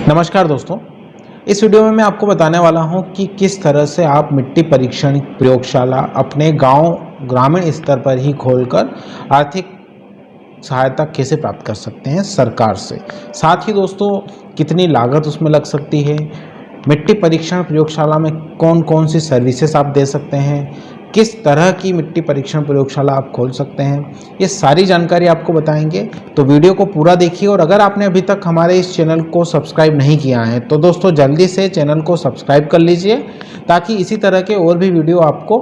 नमस्कार दोस्तों, इस वीडियो में मैं आपको बताने वाला हूं कि किस तरह से आप मिट्टी परीक्षण प्रयोगशाला अपने गांव ग्रामीण स्तर पर ही खोलकर आर्थिक सहायता कैसे प्राप्त कर सकते हैं सरकार से। साथ ही दोस्तों, कितनी लागत उसमें लग सकती है, मिट्टी परीक्षण प्रयोगशाला में कौन कौन सी सर्विसेज आप दे सकते हैं, किस तरह की मिट्टी परीक्षण प्रयोगशाला आप खोल सकते हैं, ये सारी जानकारी आपको बताएंगे। तो वीडियो को पूरा देखिए और अगर आपने अभी तक हमारे इस चैनल को सब्सक्राइब नहीं किया है तो दोस्तों जल्दी से चैनल को सब्सक्राइब कर लीजिए ताकि इसी तरह के और भी वीडियो आपको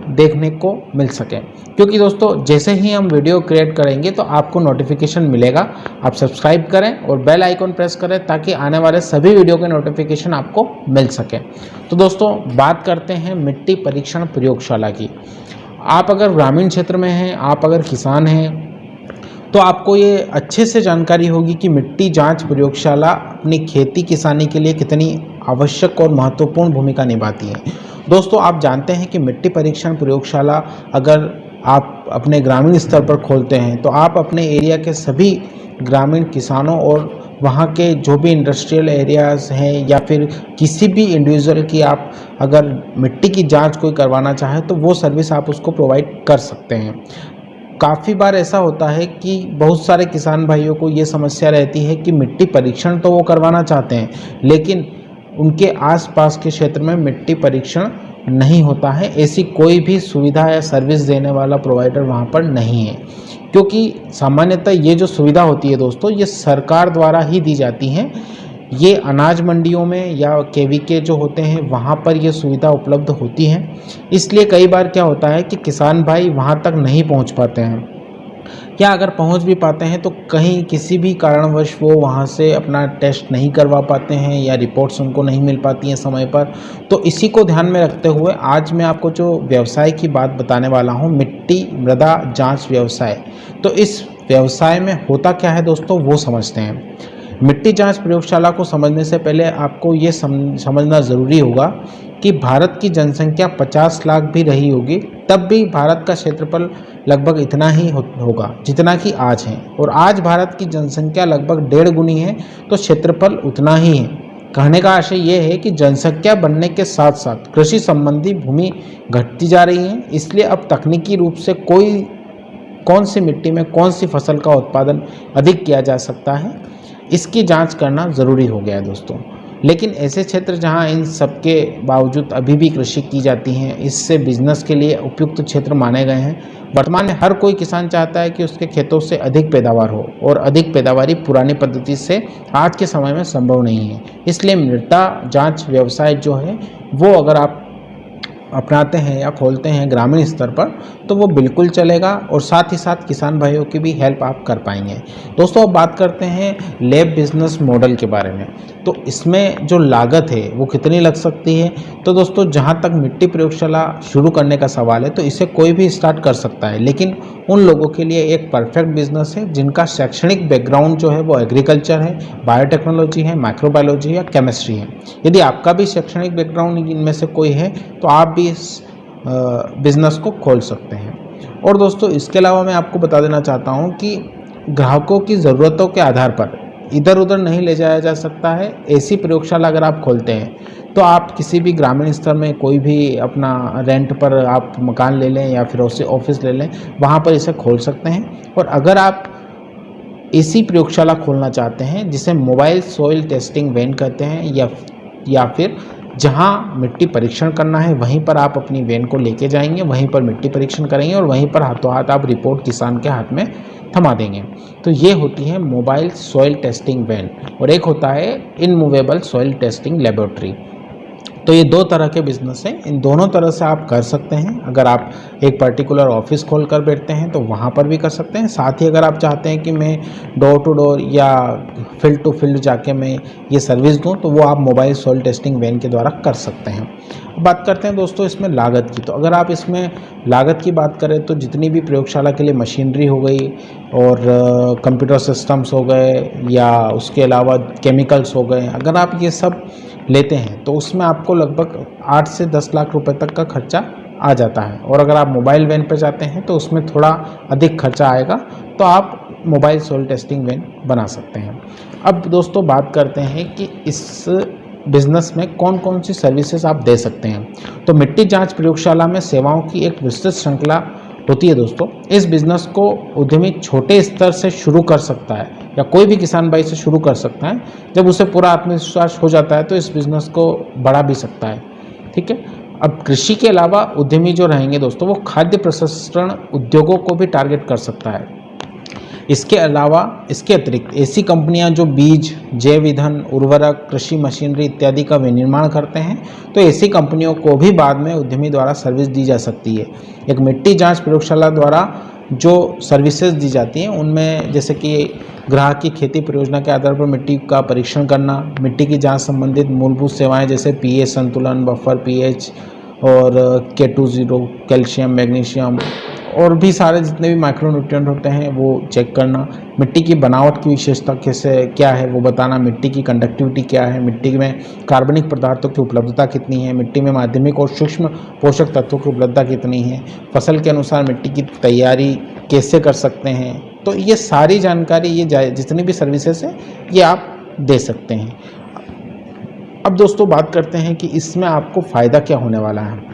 देखने को मिल सके। क्योंकि दोस्तों जैसे ही हम वीडियो क्रिएट करेंगे तो आपको नोटिफिकेशन मिलेगा। आप सब्सक्राइब करें और बेल आइकन प्रेस करें ताकि आने वाले सभी वीडियो के नोटिफिकेशन आपको मिल सके। तो दोस्तों बात करते हैं मिट्टी परीक्षण प्रयोगशाला की। आप अगर ग्रामीण क्षेत्र में हैं, आप अगर किसान हैं, तो आपको ये अच्छे से जानकारी होगी कि मिट्टी जांच प्रयोगशाला अपनी खेती किसानी के लिए कितनी आवश्यक और महत्वपूर्ण भूमिका निभाती है। दोस्तों आप जानते हैं कि मिट्टी परीक्षण प्रयोगशाला अगर आप अपने ग्रामीण स्तर पर खोलते हैं तो आप अपने एरिया के सभी ग्रामीण किसानों और वहाँ के जो भी इंडस्ट्रियल एरियाज़ हैं या फिर किसी भी इंडिविजुअल की आप अगर मिट्टी की जांच कोई करवाना चाहे तो वो सर्विस आप उसको प्रोवाइड कर सकते हैं। काफ़ी बार ऐसा होता है कि बहुत सारे किसान भाइयों को ये समस्या रहती है कि मिट्टी परीक्षण तो वो करवाना चाहते हैं लेकिन उनके आसपास के क्षेत्र में मिट्टी परीक्षण नहीं होता है। ऐसी कोई भी सुविधा या सर्विस देने वाला प्रोवाइडर वहाँ पर नहीं है, क्योंकि सामान्यतः ये जो सुविधा होती है दोस्तों ये सरकार द्वारा ही दी जाती हैं। ये अनाज मंडियों में या केवीके जो होते हैं वहाँ पर ये सुविधा उपलब्ध होती है। इसलिए कई बार क्या होता है कि किसान भाई वहाँ तक नहीं पहुँच पाते हैं, या अगर पहुंच भी पाते हैं तो कहीं किसी भी कारणवश वो वहां से अपना टेस्ट नहीं करवा पाते हैं या रिपोर्ट्स उनको नहीं मिल पाती हैं समय पर। तो इसी को ध्यान में रखते हुए आज मैं आपको जो व्यवसाय की बात बताने वाला हूं, मिट्टी मृदा जांच व्यवसाय। तो इस व्यवसाय में होता क्या है दोस्तों वो समझते हैं। मिट्टी जांच प्रयोगशाला को समझने से पहले आपको ये समझना ज़रूरी होगा कि भारत की जनसंख्या 50 लाख भी रही होगी तब भी भारत का क्षेत्रफल लगभग इतना ही होगा जितना कि आज है, और आज भारत की जनसंख्या लगभग 1.5 गुनी है तो क्षेत्रफल उतना ही है। कहने का आशय ये है कि जनसंख्या बढ़ने के साथ साथ कृषि संबंधी भूमि घटती जा रही है। इसलिए अब तकनीकी रूप से कौन सी मिट्टी में कौन सी फसल का उत्पादन अधिक किया जा सकता है इसकी जांच करना ज़रूरी हो गया है दोस्तों। लेकिन ऐसे क्षेत्र जहां इन सब के बावजूद अभी भी कृषि की जाती हैं, इससे बिजनेस के लिए उपयुक्त क्षेत्र माने गए हैं। वर्तमान में हर कोई किसान चाहता है कि उसके खेतों से अधिक पैदावार हो, और अधिक पैदावारी पुरानी पद्धति से आज के समय में संभव नहीं है। इसलिए मृदा जांच व्यवसाय जो है वो अगर आप अपनाते हैं या खोलते हैं ग्रामीण स्तर पर तो वो बिल्कुल चलेगा, और साथ ही साथ किसान भाइयों की भी हेल्प आप कर पाएंगे। दोस्तों अब बात करते हैं लैब बिजनेस मॉडल के बारे में। तो इसमें जो लागत है वो कितनी लग सकती है। तो दोस्तों जहाँ तक मिट्टी प्रयोगशाला शुरू करने का सवाल है तो इसे कोई भी स्टार्ट कर सकता है, लेकिन उन लोगों के लिए एक परफेक्ट बिजनेस है जिनका शैक्षणिक बैकग्राउंड जो है वो एग्रीकल्चर है, बायोटेक्नोलॉजी है, माइक्रोबायोलॉजी या केमिस्ट्री है। यदि आपका भी शैक्षणिक बैकग्राउंड इनमें से कोई है तो आप भी इस बिज़नेस को खोल सकते हैं। और दोस्तों इसके अलावा मैं आपको बता देना चाहता हूं कि ग्राहकों की ज़रूरतों के आधार पर इधर उधर नहीं ले जाया जा सकता है। ऐसी प्रयोगशाला अगर आप खोलते हैं तो आप किसी भी ग्रामीण स्तर में कोई भी अपना रेंट पर आप मकान ले लें या फिर ऑफिस ले लें, वहाँ पर इसे खोल सकते हैं। और अगर आप ऐसी प्रयोगशाला खोलना चाहते हैं जिसे मोबाइल सॉइल टेस्टिंग वैन कहते हैं, या फिर जहां मिट्टी परीक्षण करना है वहीं पर आप अपनी वैन को लेके जाएंगे, वहीं पर मिट्टी परीक्षण करेंगे और वहीं पर हाथों हाथ आप रिपोर्ट किसान के हाथ में थमा देंगे। तो ये होती है मोबाइल सॉइल टेस्टिंग वैन, और एक होता है इनमूवेबल सॉइल टेस्टिंग लेबोरेटरी। तो ये 2 तरह के बिजनेस हैं, इन दोनों तरह से आप कर सकते हैं। अगर आप एक पर्टिकुलर ऑफिस खोल कर बैठते हैं तो वहाँ पर भी कर सकते हैं। साथ ही अगर आप चाहते हैं कि मैं डोर टू डोर या फील्ड टू फील्ड जाके मैं ये सर्विस दूं तो वो आप मोबाइल सॉइल टेस्टिंग वैन के द्वारा कर सकते हैं। बात करते हैं दोस्तों इसमें लागत की। तो अगर आप इसमें लागत की बात करें तो जितनी भी प्रयोगशाला के लिए मशीनरी हो गई और कंप्यूटर सिस्टम्स हो गए या उसके अलावा केमिकल्स हो गए, अगर आप ये सब लेते हैं तो उसमें आपको लगभग 8 से 10 लाख रुपए तक का खर्चा आ जाता है। और अगर आप मोबाइल वैन पर जाते हैं तो उसमें थोड़ा अधिक खर्चा आएगा, तो आप मोबाइल सॉइल टेस्टिंग वैन बना सकते हैं। अब दोस्तों बात करते हैं कि इस बिज़नेस में कौन कौन सी सर्विसेज आप दे सकते हैं। तो मिट्टी जांच प्रयोगशाला में सेवाओं की एक विस्तृत श्रृंखला होती है दोस्तों। इस बिज़नेस को उद्यमी छोटे स्तर से शुरू कर सकता है या कोई भी किसान भाई से शुरू कर सकता है। जब उसे पूरा आत्मविश्वास हो जाता है तो इस बिज़नेस को बढ़ा भी सकता है। ठीक है। अब कृषि के अलावा उद्यमी जो रहेंगे दोस्तों, वो खाद्य प्रसंस्करण उद्योगों को भी टारगेट कर सकता है। इसके अलावा इसके अतिरिक्त ऐसी कंपनियां जो बीज, जैव ईंधन, उर्वरक, कृषि मशीनरी इत्यादि का विनिर्माण करते हैं, तो ऐसी कंपनियों को भी बाद में उद्यमी द्वारा सर्विस दी जा सकती है। एक मिट्टी जांच प्रयोगशाला द्वारा जो सर्विसेज दी जाती हैं उनमें जैसे कि ग्राहक की खेती परियोजना के आधार पर मिट्टी का परीक्षण करना, मिट्टी की जांच संबंधित मूलभूत सेवाएं जैसे पीएच संतुलन, बफर पीएच और K20 कैल्शियम, मैग्नीशियम और भी सारे जितने भी माइक्रोन्यूट्रिएंट होते हैं वो चेक करना, मिट्टी की बनावट की विशेषता कैसे क्या है वो बताना, मिट्टी की कंडक्टिविटी क्या है, मिट्टी में कार्बनिक पदार्थों की उपलब्धता कितनी है, मिट्टी में माध्यमिक और सूक्ष्म पोषक तत्वों की उपलब्धता कितनी है, फसल के अनुसार मिट्टी की तैयारी कैसे कर सकते हैं। तो ये सारी जानकारी, ये जितनी भी सर्विसेज है ये आप दे सकते हैं। अब दोस्तों बात करते हैं कि इसमें आपको फ़ायदा क्या होने वाला है।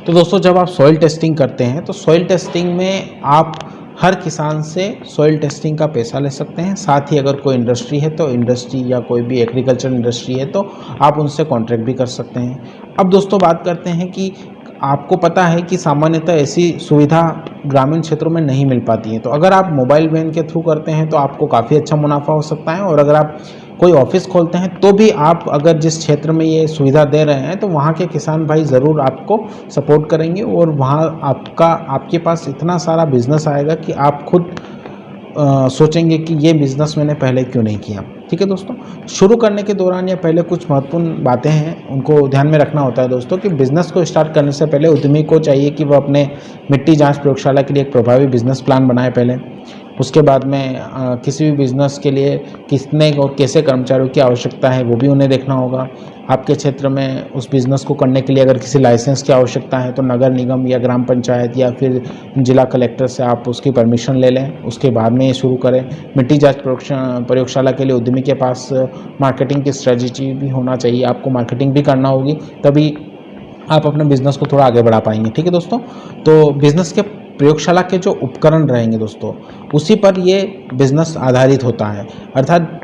तो दोस्तों जब आप सॉइल टेस्टिंग करते हैं तो सॉइल टेस्टिंग में आप हर किसान से सॉइल टेस्टिंग का पैसा ले सकते हैं। साथ ही अगर कोई इंडस्ट्री है तो इंडस्ट्री या कोई भी एग्रीकल्चर इंडस्ट्री है तो आप उनसे कॉन्ट्रैक्ट भी कर सकते हैं। अब दोस्तों बात करते हैं कि आपको पता है कि सामान्यतः ऐसी सुविधा ग्रामीण क्षेत्रों में नहीं मिल पाती है। तो अगर आप मोबाइल वैन के थ्रू करते हैं तो आपको काफ़ी अच्छा मुनाफा हो सकता है। और अगर आप कोई ऑफिस खोलते हैं तो भी आप अगर जिस क्षेत्र में ये सुविधा दे रहे हैं तो वहाँ के किसान भाई ज़रूर आपको सपोर्ट करेंगे और वहाँ आपके पास इतना सारा बिजनेस आएगा कि आप खुद सोचेंगे कि ये बिज़नेस मैंने पहले क्यों नहीं किया। ठीक है दोस्तों, शुरू करने के दौरान या पहले कुछ महत्वपूर्ण बातें हैं उनको ध्यान में रखना होता है दोस्तों कि बिज़नेस को स्टार्ट करने से पहले उद्यमी को चाहिए कि वह अपने मिट्टी जांच प्रयोगशाला के लिए एक प्रभावी बिजनेस प्लान बनाए पहले। उसके बाद में किसी भी बिज़नेस के लिए कितने और कैसे कर्मचारियों की आवश्यकता है वो भी उन्हें देखना होगा। आपके क्षेत्र में उस बिज़नेस को करने के लिए अगर किसी लाइसेंस की आवश्यकता है तो नगर निगम या ग्राम पंचायत या फिर जिला कलेक्टर से आप उसकी परमिशन ले लें, उसके बाद में ये शुरू करें। मिट्टी जांच प्रयोगशाला के लिए उद्यमी के पास मार्केटिंग की स्ट्रेटजी भी होना चाहिए, आपको मार्केटिंग भी करना होगी, तभी आप अपने बिज़नेस को थोड़ा आगे बढ़ा पाएंगे। ठीक है दोस्तों, तो बिज़नेस के प्रयोगशाला के जो उपकरण रहेंगे दोस्तों उसी पर ये बिज़नेस आधारित होता है। अर्थात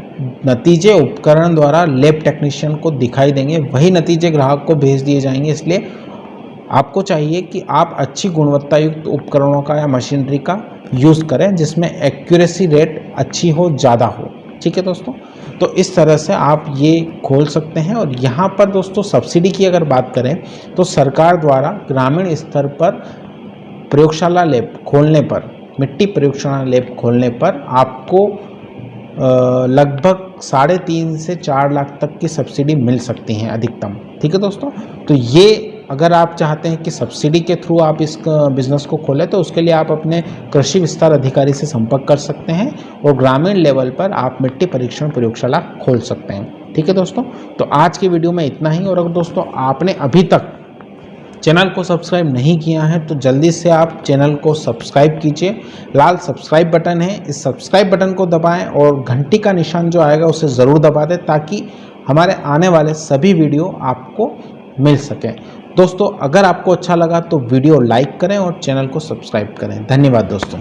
नतीजे उपकरण द्वारा लैब टेक्नीशियन को दिखाई देंगे, वही नतीजे ग्राहक को भेज दिए जाएंगे। इसलिए आपको चाहिए कि आप अच्छी गुणवत्ता युक्त उपकरणों का या मशीनरी का यूज़ करें जिसमें एक्यूरेसी रेट अच्छी हो, ज़्यादा हो। ठीक है दोस्तों, तो इस तरह से आप ये खोल सकते हैं। और यहाँ पर दोस्तों सब्सिडी की अगर बात करें तो सरकार द्वारा ग्रामीण स्तर पर प्रयोगशाला लैब खोलने पर, मिट्टी प्रयोगशाला लैब खोलने पर आपको लगभग 3.5 से 4 लाख तक की सब्सिडी मिल सकती हैं अधिकतम। ठीक है दोस्तों, तो ये अगर आप चाहते हैं कि सब्सिडी के थ्रू आप इस बिज़नेस को खोलें तो उसके लिए आप अपने कृषि विस्तार अधिकारी से संपर्क कर सकते हैं और ग्रामीण लेवल पर आप मिट्टी परीक्षण प्रयोगशाला खोल सकते हैं। ठीक है दोस्तों, तो आज की वीडियो में इतना ही। और अगर दोस्तों आपने अभी तक चैनल को सब्सक्राइब नहीं किया है तो जल्दी से आप चैनल को सब्सक्राइब कीजिए। लाल सब्सक्राइब बटन है, इस सब्सक्राइब बटन को दबाएं और घंटी का निशान जो आएगा उसे ज़रूर दबा दें ताकि हमारे आने वाले सभी वीडियो आपको मिल सकें। दोस्तों अगर आपको अच्छा लगा तो वीडियो लाइक करें और चैनल को सब्सक्राइब करें। धन्यवाद दोस्तों।